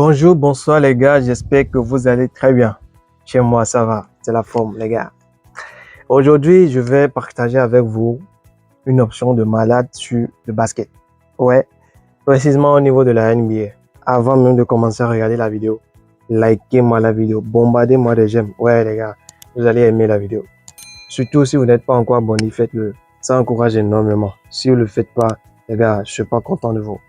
Bonjour, bonsoir les gars, j'espère que vous allez très bien. Chez moi, ça va, c'est la forme les gars. Aujourd'hui, je vais partager avec vous une option de malade sur le basket. Ouais, précisément au niveau de la NBA. Avant même de commencer à regarder la vidéo, likez-moi la vidéo, bombardez-moi de j'aime. Ouais les gars, vous allez aimer la vidéo. Surtout si vous n'êtes pas encore abonné, faites-le. Ça encourage énormément. Si vous ne le faites pas, les gars, je suis pas content de vous.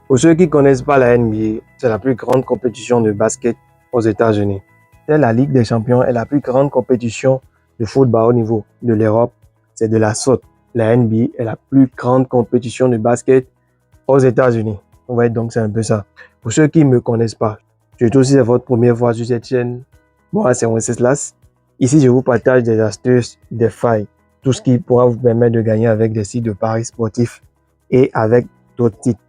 Pour ceux qui ne connaissent pas la NBA, c'est la plus grande compétition de basket aux États-Unis. C'est la Ligue des Champions est la plus grande compétition de football au niveau de l'Europe. C'est de la sorte. La NBA est la plus grande compétition de basket aux États-Unis. Vous voyez, donc c'est un peu ça. Pour ceux qui ne me connaissent pas, surtout si c'est votre première fois sur cette chaîne, moi c'est Wenceslas. Ici, je vous partage des astuces, des failles, tout ce qui pourra vous permettre de gagner avec des sites de paris sportifs et avec d'autres sites.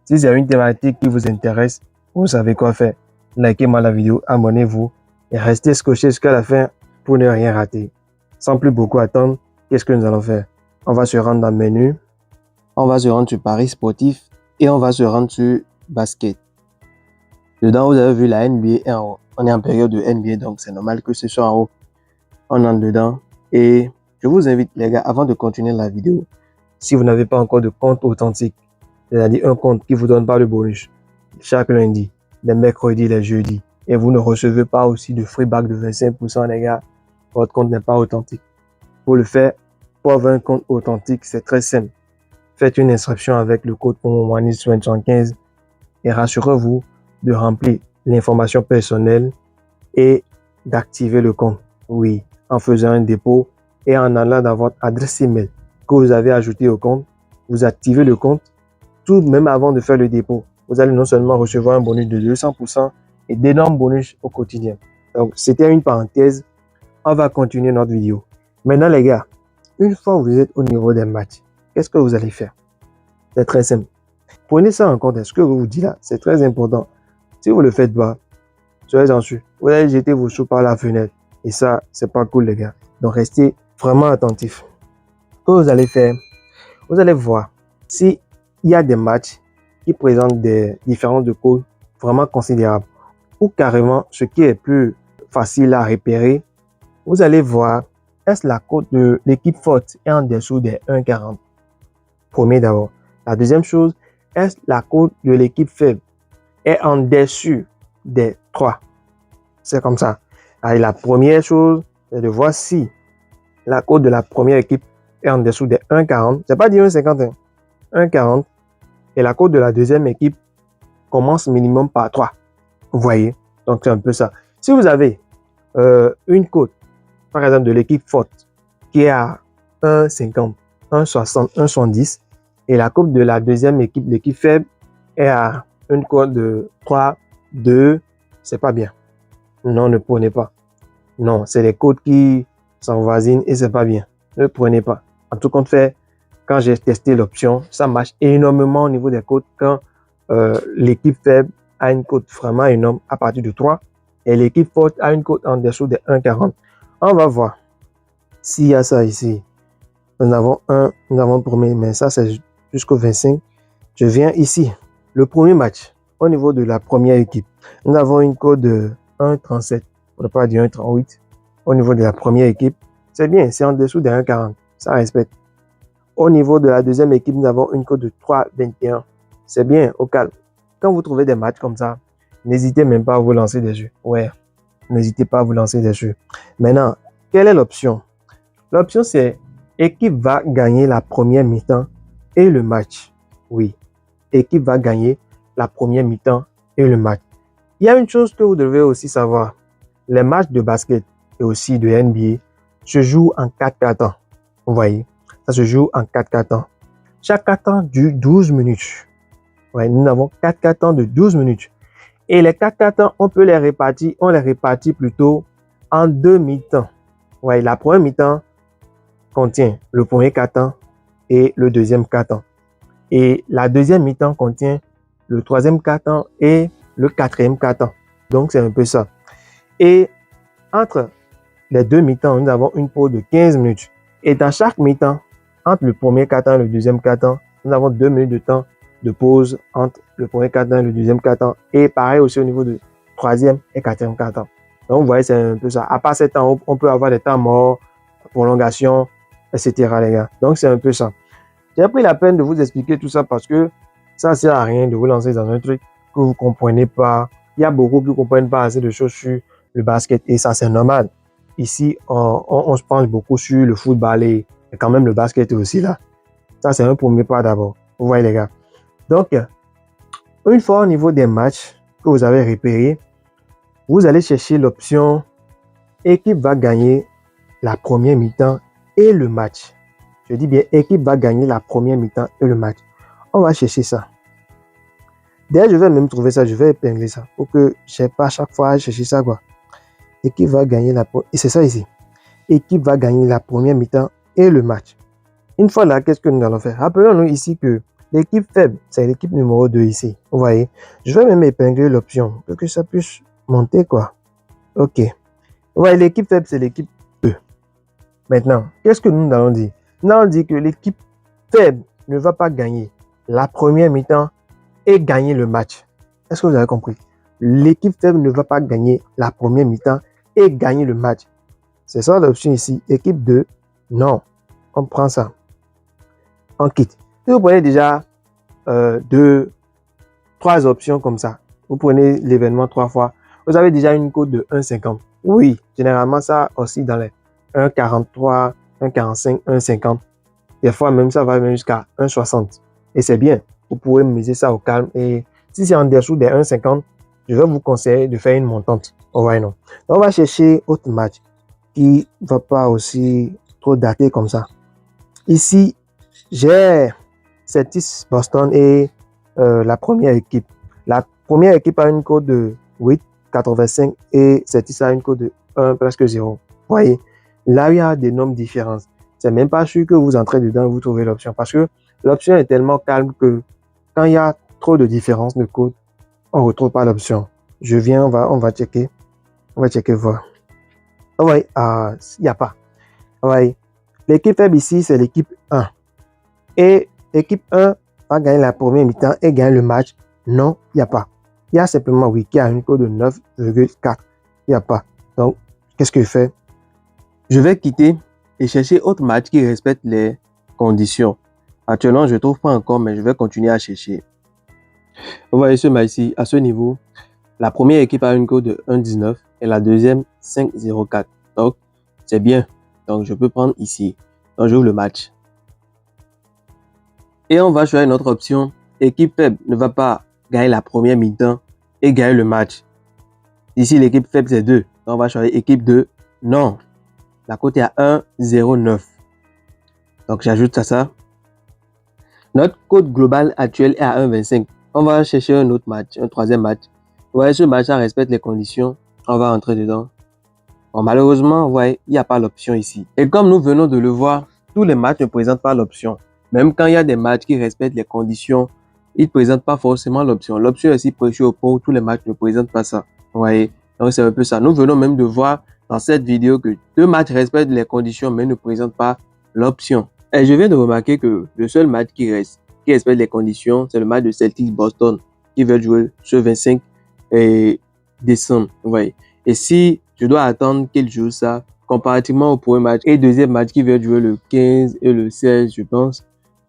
Si c'est une thématique qui vous intéresse, vous savez quoi faire. Likez-moi la vidéo, abonnez-vous et restez scotché jusqu'à la fin pour ne rien rater. Sans plus beaucoup attendre, qu'est-ce que nous allons faire? On va se rendre dans le menu, on va se rendre sur paris sportif et on va se rendre sur basket. Dedans, vous avez vu la NBA est en haut. On est en période de NBA, donc c'est normal que ce soit en haut. On entre dedans et je vous invite les gars, avant de continuer la vidéo, si vous n'avez pas encore de compte authentique, c'est-à-dire un compte qui vous donne pas le bonus chaque lundi, les mercredis, les jeudis, et vous ne recevez pas aussi de free back de 25%, les gars, votre compte n'est pas authentique. Pour le faire, pour avoir un compte authentique, c'est très simple. Faites une inscription avec le code POMOMANIS75 et rassurez-vous de remplir l'information personnelle et d'activer le compte. Oui, en faisant un dépôt et en allant dans votre adresse email que vous avez ajouté au compte, vous activez le compte tout même avant de faire le dépôt. Vous allez non seulement recevoir un bonus de 200% et d'énormes bonus au quotidien. Donc, c'était une parenthèse. On va continuer notre vidéo. Maintenant, les gars, une fois que vous êtes au niveau des matchs, qu'est-ce que vous allez faire? C'est très simple. Prenez ça en compte. Ce que je vous dis là, c'est très important. Si vous ne le faites pas, soyez-en sûr. Vous allez jeter vos sous par la fenêtre. Et ça, c'est pas cool, les gars. Donc, restez vraiment attentifs. Ce que vous allez faire, vous allez voir si il y a des matchs qui présentent des différences de code vraiment considérables ou carrément ce qui est plus facile à repérer, vous allez voir est-ce la cote de l'équipe forte est en dessous des 1,40. Premier d'abord. La deuxième chose, est-ce la cote de l'équipe faible est en dessus des 3. C'est comme ça. Alors, la première chose, c'est de voir si la cote de la première équipe est en dessous des 1,40. C'est pas dire 1,50, 1,40. Et la cote de la deuxième équipe commence minimum par 3. Vous voyez? Donc, c'est un peu ça. Si vous avez une cote, par exemple, de l'équipe forte, qui est à 1,50, 1,60, 1,70, et la cote de la deuxième équipe, l'équipe faible, est à une cote de 3, 2, c'est pas bien. Non, ne prenez pas. Non, c'est des cotes qui s'envoisinent et c'est pas bien. Ne prenez pas. En tout compte fait, quand j'ai testé l'option, ça marche énormément au niveau des cotes quand l'équipe faible a une cote vraiment énorme à partir de 3 et l'équipe forte a une cote en dessous de 1,40. On va voir s'il y a ça ici. Nous avons le premier, mais ça c'est jusqu'au 25. Je viens ici. Le premier match, au niveau de la première équipe, nous avons une cote de 1,37. On ne peut pas dire 1,38. Au niveau de la première équipe, c'est bien, c'est en dessous de 1,40. Ça respecte. Au niveau de la deuxième équipe, nous avons une cote de 3,21. C'est bien, au calme. Quand vous trouvez des matchs comme ça, n'hésitez même pas à vous lancer des jeux. Ouais, n'hésitez pas à vous lancer des jeux. Maintenant, quelle est l'option? L'option, c'est équipe va gagner la première mi-temps et le match. Oui, équipe va gagner la première mi-temps et le match. Il y a une chose que vous devez aussi savoir. Les matchs de basket et aussi de NBA se jouent en 4 temps. Vous voyez, ça se joue en 4 temps. Chaque 4 dure 12 minutes. Ouais, nous avons 4 temps de 12 minutes. Et les 4 temps, on les répartit plutôt en 2 mi-temps. Ouais, la première mi-temps contient le premier 4 temps et le deuxième 4 temps. Et la deuxième mi-temps contient le troisième 4 temps et le quatrième 4 temps. Donc, c'est un peu ça. Et entre les 2 mi-temps, nous avons une pause de 15 minutes. Et dans chaque mi-temps, entre le premier 4 temps et le deuxième 4 temps, nous avons 2 minutes de temps de pause entre le premier quart-temps, le deuxième quart-temps. Et pareil aussi au niveau du troisième et quatrième quart-temps. Donc, vous voyez, c'est un peu ça. À part ces temps, on peut avoir des temps morts, prolongation, etc. les gars. Donc, c'est un peu ça. J'ai pris la peine de vous expliquer tout ça parce que ça ne sert à rien de vous lancer dans un truc que vous ne comprenez pas. Il y a beaucoup qui ne comprennent pas assez de choses sur le basket et ça, c'est normal. Ici, on se penche beaucoup sur le football et quand même le basket est aussi là. Ça, c'est un premier pas d'abord. Vous voyez, les gars. Donc, une fois au niveau des matchs que vous avez repérés, vous allez chercher l'option équipe va gagner la première mi-temps et le match. Je dis bien équipe va gagner la première mi-temps et le match. On va chercher ça. D'ailleurs, je vais même trouver ça, je vais épingler ça pour que je n'ai pas à chaque fois à chercher ça, quoi. Équipe va gagner et c'est ça ici. Équipe va gagner la première mi-temps et le match. Une fois là, qu'est-ce que nous allons faire? Rappelons-nous ici que l'équipe faible, c'est l'équipe numéro 2 ici. Vous voyez? Je vais même épingler l'option pour que ça puisse monter, quoi. Ok. Vous voyez, l'équipe faible, c'est l'équipe 2. Maintenant, qu'est-ce que nous allons dire? Nous allons dire que l'équipe faible ne va pas gagner la première mi-temps et gagner le match. Est-ce que vous avez compris? L'équipe faible ne va pas gagner la première mi-temps et gagner le match. C'est ça l'option ici. Équipe 2, non. On prend ça. On quitte. Si vous prenez déjà 3 options comme ça, vous prenez l'événement 3 fois, vous avez déjà une cote de 1,50. Oui, généralement ça aussi dans les 1,43, 1,45, 1,50. Des fois même ça va même jusqu'à 1,60. Et c'est bien. Vous pouvez miser ça au calme. Et si c'est en dessous des 1,50, je vais vous conseiller de faire une montante. Oh ouais, non. Donc, on va chercher autre match qui ne va pas aussi trop dater comme ça. Ici, j'ai Celtics Boston et la première équipe. La première équipe a une cote de 8,85 et Celtics a une cote de 1, presque 0. Vous voyez, là, il y a d'énormes différences. C'est même pas sûr que vous entrez dedans et vous trouvez l'option parce que l'option est tellement calme que quand il y a trop de différences de cote, on ne retrouve pas l'option. Je viens, on va checker. On va checker voir. Oui, il n'y a pas. Oui. L'équipe faible ici, c'est l'équipe 1. Et l'équipe 1 va gagner la première mi-temps et gagner le match. Non, il n'y a pas. Il y a simplement oui qui a une cote de 9,4. Il n'y a pas. Donc, qu'est-ce que je fais? Je vais quitter et chercher autre match qui respecte les conditions. Actuellement, je ne trouve pas encore, mais je vais continuer à chercher. Vous voyez ce match ici, à ce niveau, la première équipe a une cote de 1,19 et la deuxième 5,04. Donc, c'est bien. Donc, je peux prendre ici. Donc, j'ouvre le match. Et on va choisir une autre option. Équipe faible ne va pas gagner la première mi-temps et gagner le match. Ici, l'équipe faible, c'est 2. Donc, on va choisir équipe 2. Non. La cote est à 1,09. Donc, j'ajoute à ça. Notre cote globale actuelle est à 1,25. On va chercher un autre match, un troisième match. Vous voyez, ce match, ça respecte les conditions. On va entrer dedans. Bon, malheureusement, vous voyez, il n'y a pas l'option ici. Et comme nous venons de le voir, tous les matchs ne présentent pas l'option. Même quand il y a des matchs qui respectent les conditions, ils ne présentent pas forcément l'option. L'option est aussi prêchée au pot, tous les matchs ne présentent pas ça. Vous voyez, donc c'est un peu ça. Nous venons même de voir dans cette vidéo que 2 matchs respectent les conditions, mais ne présentent pas l'option. Et je viens de remarquer que le seul match qui respecte les conditions, c'est le match de Celtics Boston qui va jouer ce 25 décembre. Vous voyez. Et si je dois attendre qu'il joue ça, comparativement au premier match et deuxième match qui va jouer le 15 et le 16, je pense,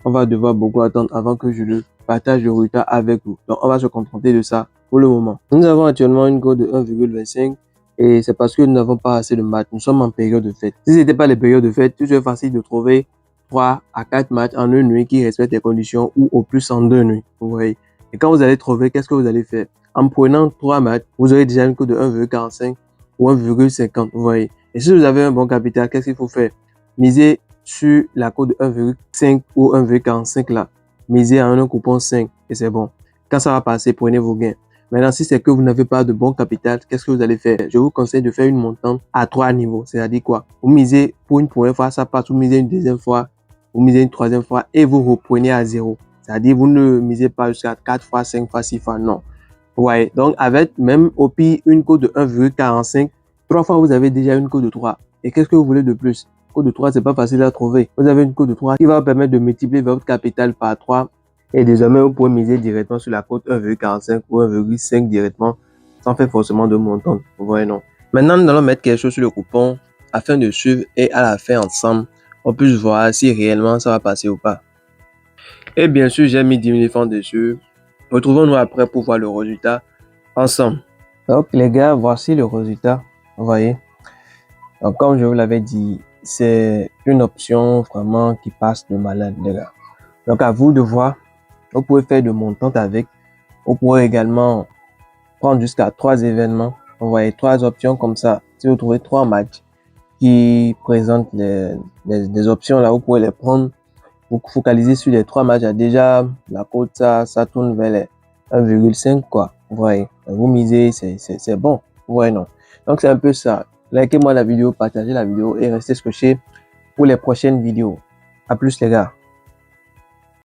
on va devoir beaucoup attendre avant que je le partage le résultat avec vous. Donc, on va se contenter de ça pour le moment. Nous avons actuellement une cote de 1,25 et c'est parce que nous n'avons pas assez de matchs. Nous sommes en période de fête. Si ce n'était pas les périodes de fête, tout serait facile de trouver 3 à 4 matchs en une nuit qui respectent les conditions ou au plus en 2 nuits. Vous voyez. Et quand vous allez trouver, qu'est-ce que vous allez faire? En prenant 3 matchs, vous aurez déjà une cote de 1,45 ou 1,50. Vous voyez. Et si vous avez un bon capital, qu'est-ce qu'il faut faire? Miser sur la cote de 1,5 ou 1,45 là. Misez en un coupon 5 et c'est bon. Quand ça va passer, prenez vos gains. Maintenant, si c'est que vous n'avez pas de bon capital, qu'est-ce que vous allez faire? Je vous conseille de faire une montante à 3 niveaux. C'est-à-dire quoi? Vous misez pour une première fois, ça passe. Vous misez une deuxième fois, vous misez une troisième fois et vous reprenez à 0. C'est-à-dire vous ne misez pas jusqu'à 4 fois, 5 fois, 6 fois. Non. Ouais. Donc, avec même au pire une cote de 1,45, 3 fois, vous avez déjà une cote de 3. Et qu'est-ce que vous voulez de plus? Cote de 3, c'est pas facile à trouver. Vous avez une cote de 3 qui va vous permettre de multiplier votre capital par 3 Et désormais, vous pouvez miser directement sur la cote 1,45 ou 1,5 directement, sans faire forcément de montant. Vous voyez, non? Maintenant, nous allons mettre quelque chose sur le coupon afin de suivre et à la fin, ensemble, on puisse voir si réellement ça va passer ou pas. Et bien sûr, j'ai mis 10 000 francs dessus. Retrouvons-nous après pour voir le résultat ensemble. Donc, les gars, voici le résultat. Vous voyez? Donc, comme je vous l'avais dit, c'est une option vraiment qui passe de malade, les gars. Donc, à vous de voir. Vous pouvez faire de montantes avec. Vous pouvez également prendre jusqu'à 3 événements. Vous voyez, 3 options comme ça. Si vous trouvez 3 matchs qui présentent des options là, vous pouvez les prendre. Vous focalisez sur les 3 matchs. Déjà, la cote, ça tourne vers les 1,5 quoi. Vous voyez, vous misez, c'est bon. Vous voyez, non. Donc, c'est un peu ça. Likez-moi la vidéo, partagez la vidéo et restez scotchés pour les prochaines vidéos. À plus, les gars.